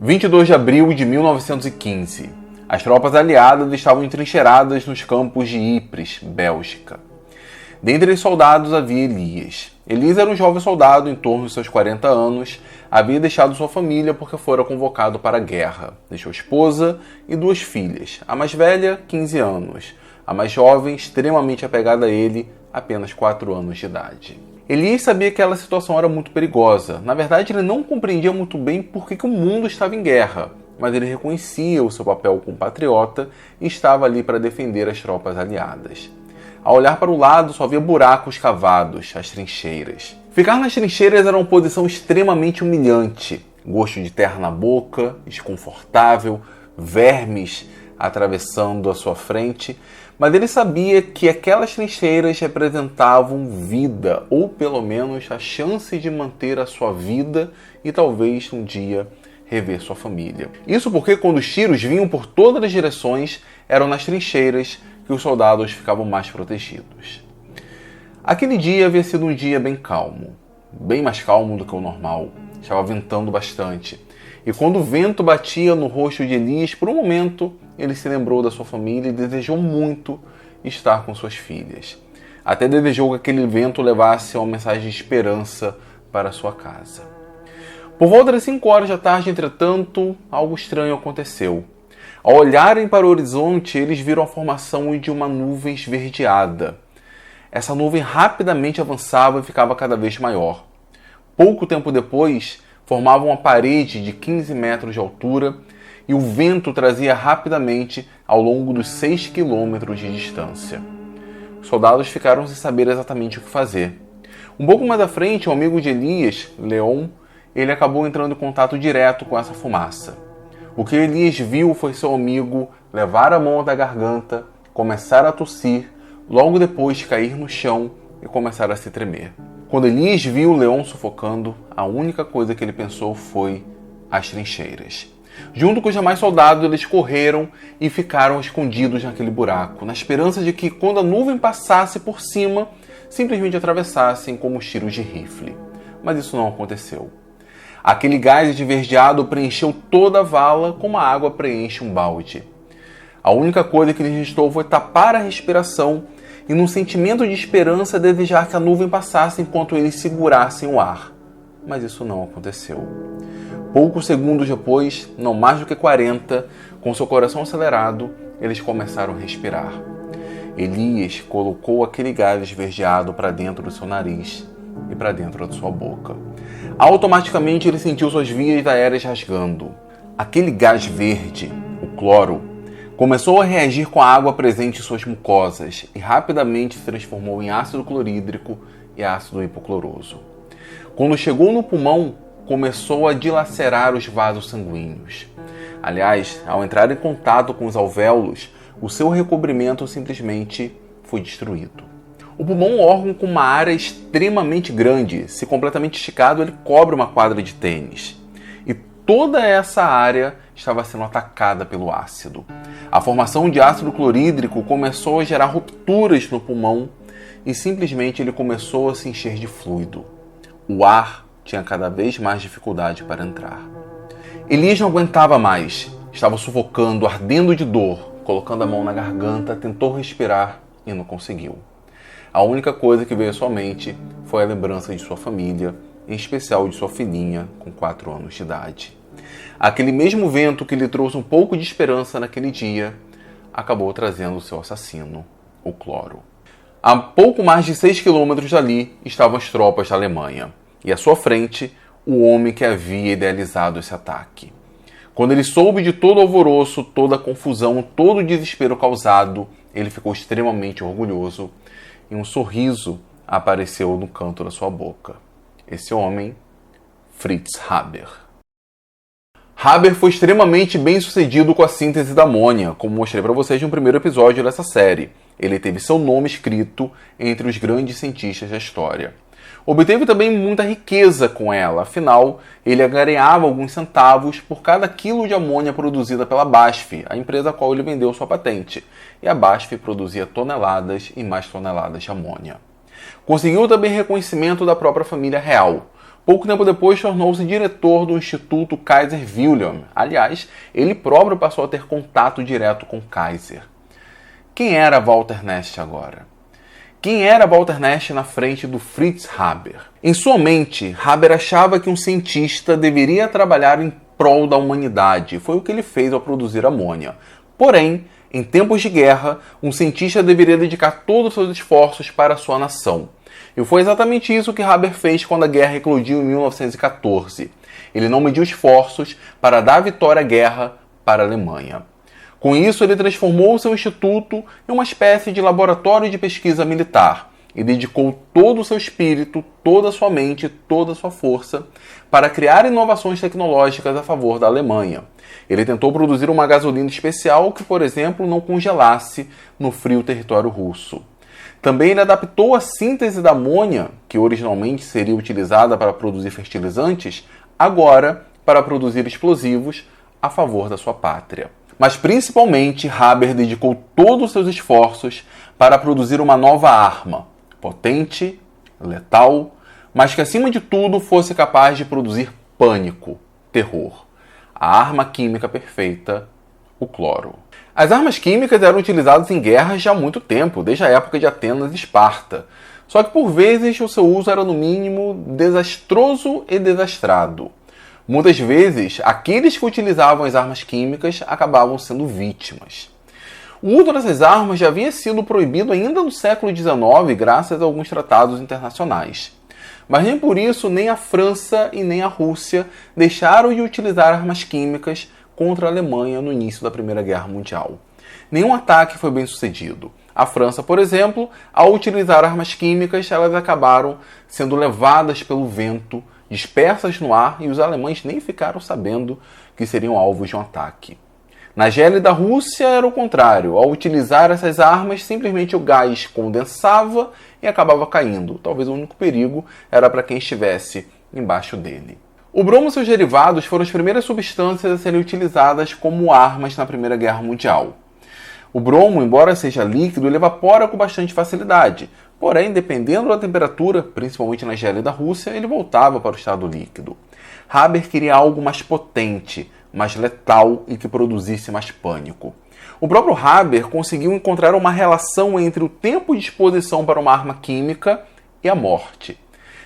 22 de abril de 1915. As tropas aliadas estavam entrincheiradas nos campos de Ypres, Bélgica. Dentre os soldados havia Elias. Elias era um jovem soldado em torno de seus 40 anos, havia deixado sua família porque fora convocado para a guerra. Deixou esposa e 2 filhas, a mais velha, 15 anos, a mais jovem, extremamente apegada a ele, apenas 4 anos de idade. Elias sabia que aquela situação era muito perigosa. Na verdade, ele não compreendia muito bem por que o mundo estava em guerra, mas ele reconhecia o seu papel como patriota e estava ali para defender as tropas aliadas. Ao olhar para o lado, só via buracos cavados, as trincheiras. Ficar nas trincheiras era uma posição extremamente humilhante. Gosto de terra na boca, desconfortável, vermes atravessando a sua frente, mas ele sabia que aquelas trincheiras representavam vida, ou pelo menos a chance de manter a sua vida e talvez um dia rever sua família. Isso porque quando os tiros vinham por todas as direções, eram nas trincheiras que os soldados ficavam mais protegidos. Aquele dia havia sido um dia bem calmo, bem mais calmo do que o normal. Estava ventando bastante. E quando o vento batia no rosto de Elias, por um momento, ele se lembrou da sua família e desejou muito estar com suas filhas. Até desejou que aquele vento levasse uma mensagem de esperança para sua casa. Por volta das 5 horas da tarde, entretanto, algo estranho aconteceu. Ao olharem para o horizonte, eles viram a formação de uma nuvem esverdeada. Essa nuvem rapidamente avançava e ficava cada vez maior. Pouco tempo depois, formava uma parede de 15 metros de altura e o vento trazia rapidamente ao longo dos 6 quilômetros de distância. Os soldados ficaram sem saber exatamente o que fazer. Um pouco mais à frente, um amigo de Elias, Leon, ele acabou entrando em contato direto com essa fumaça. O que Elias viu foi seu amigo levar a mão da garganta, começar a tossir, logo depois cair no chão e começar a se tremer. Quando Elias viu Leon sufocando, a única coisa que ele pensou foi as trincheiras. Junto com os demais soldados, eles correram e ficaram escondidos naquele buraco, na esperança de que, quando a nuvem passasse por cima, simplesmente atravessassem como os tiros de rifle. Mas isso não aconteceu. Aquele gás esverdeado preencheu toda a vala como a água preenche um balde. A única coisa que lhes restou foi tapar a respiração e, num sentimento de esperança, desejar que a nuvem passasse enquanto eles segurassem o ar. Mas isso não aconteceu. Poucos segundos depois, não mais do que 40, com seu coração acelerado, eles começaram a respirar. Elias colocou aquele gás esverdeado para dentro do seu nariz e para dentro da sua boca. Automaticamente ele sentiu suas vias aéreas rasgando. Aquele gás verde, o cloro, começou a reagir com a água presente em suas mucosas e rapidamente se transformou em ácido clorídrico e ácido hipocloroso. Quando chegou no pulmão, começou a dilacerar os vasos sanguíneos. Aliás, ao entrar em contato com os alvéolos, o seu recobrimento simplesmente foi destruído. O pulmão é um órgão com uma área extremamente grande. Se completamente esticado, ele cobre uma quadra de tênis. E toda essa área estava sendo atacada pelo ácido. A formação de ácido clorídrico começou a gerar rupturas no pulmão e simplesmente ele começou a se encher de fluido. O ar tinha cada vez mais dificuldade para entrar. Elias não aguentava mais. Estava sufocando, ardendo de dor. Colocando a mão na garganta, tentou respirar e não conseguiu. A única coisa que veio à sua mente foi a lembrança de sua família, em especial de sua filhinha com 4 anos de idade. Aquele mesmo vento que lhe trouxe um pouco de esperança naquele dia, acabou trazendo o seu assassino, o cloro. A pouco mais de 6 quilômetros dali estavam as tropas da Alemanha, e à sua frente, o homem que havia idealizado esse ataque. Quando ele soube de todo o alvoroço, toda a confusão, todo o desespero causado, ele ficou extremamente orgulhoso e um sorriso apareceu no canto da sua boca. Esse homem, Fritz Haber. Haber foi extremamente bem sucedido com a síntese da amônia, como mostrei para vocês no primeiro episódio dessa série. Ele teve seu nome escrito entre os grandes cientistas da história. Obteve também muita riqueza com ela, afinal, ele ganhava alguns centavos por cada quilo de amônia produzida pela BASF, a empresa a qual ele vendeu sua patente. E a BASF produzia toneladas e mais toneladas de amônia. Conseguiu também reconhecimento da própria família real. Pouco tempo depois, tornou-se diretor do Instituto Kaiser Wilhelm. Aliás, ele próprio passou a ter contato direto com Kaiser. Quem era Walter Nast agora? Quem era Walter Nast na frente do Fritz Haber? Em sua mente, Haber achava que um cientista deveria trabalhar em prol da humanidade. Foi o que ele fez ao produzir amônia. Porém, em tempos de guerra, um cientista deveria dedicar todos os seus esforços para a sua nação. E foi exatamente isso que Haber fez quando a guerra eclodiu em 1914. Ele não mediu esforços para dar vitória à guerra para a Alemanha. Com isso, ele transformou seu instituto em uma espécie de laboratório de pesquisa militar e dedicou todo o seu espírito, toda a sua mente, toda a sua força para criar inovações tecnológicas a favor da Alemanha. Ele tentou produzir uma gasolina especial que, por exemplo, não congelasse no frio território russo. Também ele adaptou a síntese da amônia, que originalmente seria utilizada para produzir fertilizantes, agora para produzir explosivos a favor da sua pátria. Mas principalmente, Haber dedicou todos os seus esforços para produzir uma nova arma, potente, letal, mas que acima de tudo fosse capaz de produzir pânico, terror. A arma química perfeita, o cloro. As armas químicas eram utilizadas em guerras já há muito tempo, desde a época de Atenas e Esparta. Só que por vezes o seu uso era no mínimo desastroso e desastrado. Muitas vezes, aqueles que utilizavam as armas químicas acabavam sendo vítimas. O uso dessas armas já havia sido proibido ainda no século XIX, graças a alguns tratados internacionais. Mas nem por isso nem a França e nem a Rússia deixaram de utilizar armas químicas contra a Alemanha no início da Primeira Guerra Mundial. Nenhum ataque foi bem sucedido. A França, por exemplo, ao utilizar armas químicas, elas acabaram sendo levadas pelo vento, dispersas no ar, e os alemães nem ficaram sabendo que seriam alvos de um ataque. Na gélida Rússia era o contrário. Ao utilizar essas armas, simplesmente o gás condensava e acabava caindo. Talvez o único perigo era para quem estivesse embaixo dele. O bromo e seus derivados foram as primeiras substâncias a serem utilizadas como armas na Primeira Guerra Mundial. O bromo, embora seja líquido, ele evapora com bastante facilidade. Porém, dependendo da temperatura, principalmente na gélida Rússia, ele voltava para o estado líquido. Haber queria algo mais potente, mais letal e que produzisse mais pânico. O próprio Haber conseguiu encontrar uma relação entre o tempo de exposição para uma arma química e a morte.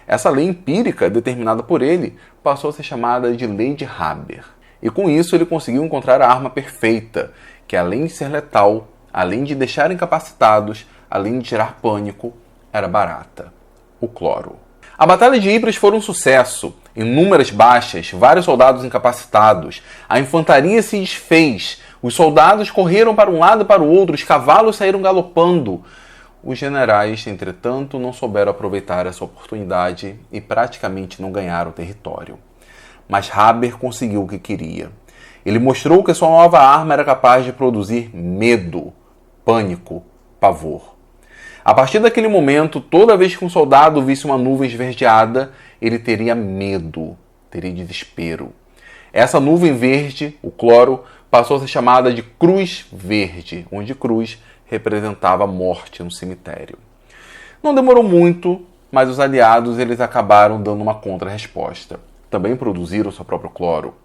Essa lei empírica, determinada por ele, passou a ser chamada de Lei de Haber. E com isso ele conseguiu encontrar a arma perfeita, que além de ser letal, além de deixar incapacitados, além de tirar pânico, era barata: o cloro. A Batalha de Ypres foi um sucesso. Inúmeras baixas, vários soldados incapacitados, a infantaria se desfez, os soldados correram para um lado e para o outro, os cavalos saíram galopando. Os generais, entretanto, não souberam aproveitar essa oportunidade e praticamente não ganharam o território. Mas Haber conseguiu o que queria. Ele mostrou que sua nova arma era capaz de produzir medo, pânico, pavor. A partir daquele momento, toda vez que um soldado visse uma nuvem esverdeada, ele teria medo, teria desespero. Essa nuvem verde, o cloro, passou a ser chamada de Cruz Verde, onde cruz representava a morte no cemitério. Não demorou muito, mas os aliados eles acabaram dando uma contra-resposta. Também produziram seu próprio cloro.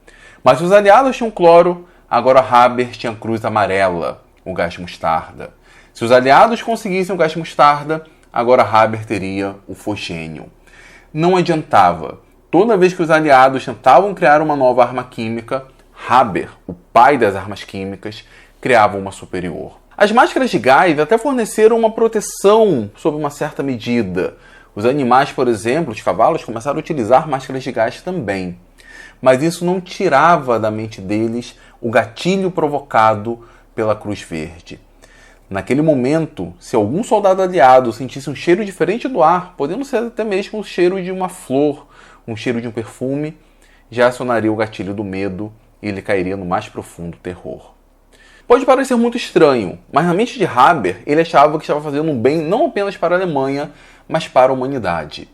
Mas se os aliados tinham cloro, agora Haber tinha cruz amarela, o gás mostarda. Se os aliados conseguissem o gás mostarda, agora Haber teria o fosgênio. Não adiantava. Toda vez que os aliados tentavam criar uma nova arma química, Haber, o pai das armas químicas, criava uma superior. As máscaras de gás até forneceram uma proteção sob uma certa medida. Os animais, por exemplo, os cavalos, começaram a utilizar máscaras de gás também. Mas isso não tirava da mente deles o gatilho provocado pela Cruz Verde. Naquele momento, se algum soldado aliado sentisse um cheiro diferente do ar, podendo ser até mesmo o cheiro de uma flor, um cheiro de um perfume, já acionaria o gatilho do medo e ele cairia no mais profundo terror. Pode parecer muito estranho, mas na mente de Haber, ele achava que estava fazendo um bem não apenas para a Alemanha, mas para a humanidade.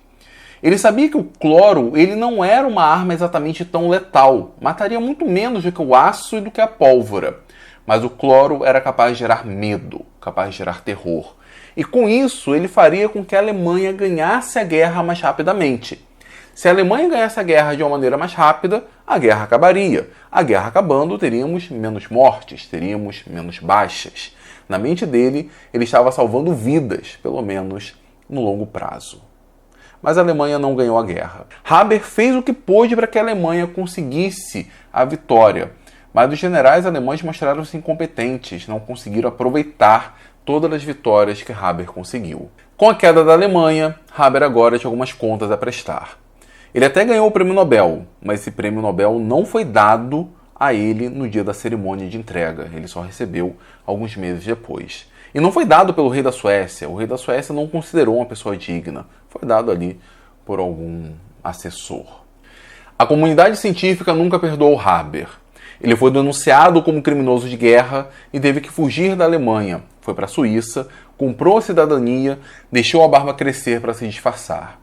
Ele sabia que o cloro ele não era uma arma exatamente tão letal, mataria muito menos do que o aço e do que a pólvora. Mas o cloro era capaz de gerar medo, capaz de gerar terror. E com isso, ele faria com que a Alemanha ganhasse a guerra mais rapidamente. Se a Alemanha ganhasse a guerra de uma maneira mais rápida, a guerra acabaria. A guerra acabando, teríamos menos mortes, teríamos menos baixas. Na mente dele, ele estava salvando vidas, pelo menos no longo prazo. Mas a Alemanha não ganhou a guerra. Haber fez o que pôde para que a Alemanha conseguisse a vitória, mas os generais alemães mostraram-se incompetentes, não conseguiram aproveitar todas as vitórias que Haber conseguiu. Com a queda da Alemanha, Haber agora tinha algumas contas a prestar. Ele até ganhou o prêmio Nobel, mas esse prêmio Nobel não foi dado a ele no dia da cerimônia de entrega. Ele só recebeu alguns meses depois. E não foi dado pelo rei da Suécia. O rei da Suécia não considerou uma pessoa digna. Foi dado ali por algum assessor. A comunidade científica nunca perdoou Haber. Ele foi denunciado como criminoso de guerra e teve que fugir da Alemanha. Foi para a Suíça, comprou a cidadania, deixou a barba crescer para se disfarçar.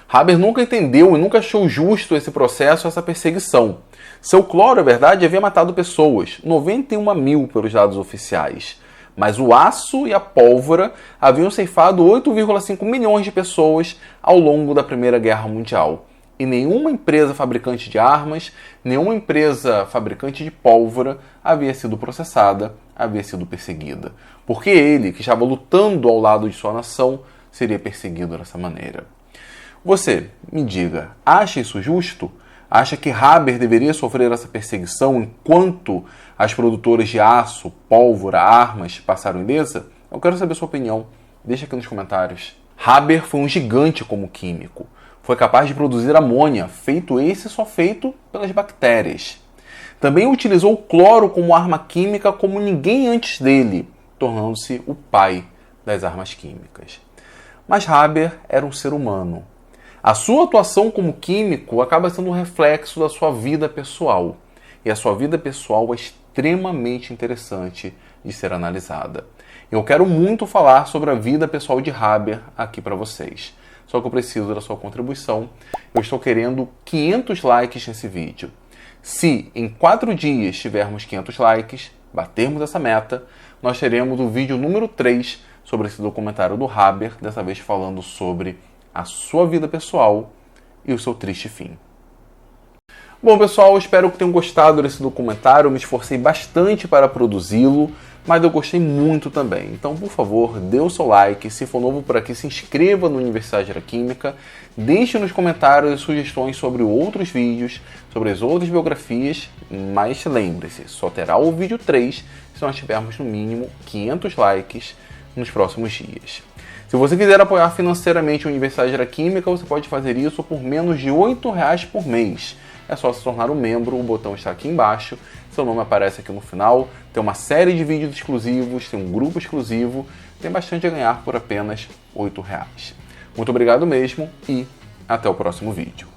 Haber nunca entendeu e nunca achou justo esse processo, essa perseguição. Seu cloro, é verdade, havia matado pessoas, 91 mil pelos dados oficiais. Mas o aço e a pólvora haviam ceifado 8,5 milhões de pessoas ao longo da Primeira Guerra Mundial. E nenhuma empresa fabricante de armas, nenhuma empresa fabricante de pólvora havia sido processada, havia sido perseguida. Porque ele, que estava lutando ao lado de sua nação, seria perseguido dessa maneira. Você, me diga, acha isso justo? Acha que Haber deveria sofrer essa perseguição enquanto as produtoras de aço, pólvora, armas passaram ilesa? Eu quero saber a sua opinião. Deixa aqui nos comentários. Haber foi um gigante como químico. Foi capaz de produzir amônia, feito pelas bactérias. Também utilizou o cloro como arma química como ninguém antes dele, tornando-se o pai das armas químicas. Mas Haber era um ser humano. A sua atuação como químico acaba sendo um reflexo da sua vida pessoal. E a sua vida pessoal é extremamente interessante de ser analisada. Eu quero muito falar sobre a vida pessoal de Haber aqui para vocês. Só que eu preciso da sua contribuição. Eu estou querendo 500 likes nesse vídeo. Se em 4 dias tivermos 500 likes, batermos essa meta, nós teremos o vídeo número 3 sobre esse documentário do Haber, dessa vez falando sobre a sua vida pessoal e o seu triste fim. Bom, pessoal, espero que tenham gostado desse documentário. Eu me esforcei bastante para produzi-lo, mas eu gostei muito também. Então, por favor, dê o seu like. Se for novo por aqui, se inscreva no Universidade da Química. Deixe nos comentários sugestões sobre outros vídeos, sobre as outras biografias. Mas lembre-se, só terá o vídeo 3 se nós tivermos no mínimo 500 likes nos próximos dias. Se você quiser apoiar financeiramente a Universidade da Química, você pode fazer isso por menos de R$ 8 por mês. É só se tornar um membro, o botão está aqui embaixo, seu nome aparece aqui no final, tem uma série de vídeos exclusivos, tem um grupo exclusivo, tem bastante a ganhar por apenas R$ 8. Muito obrigado mesmo e até o próximo vídeo.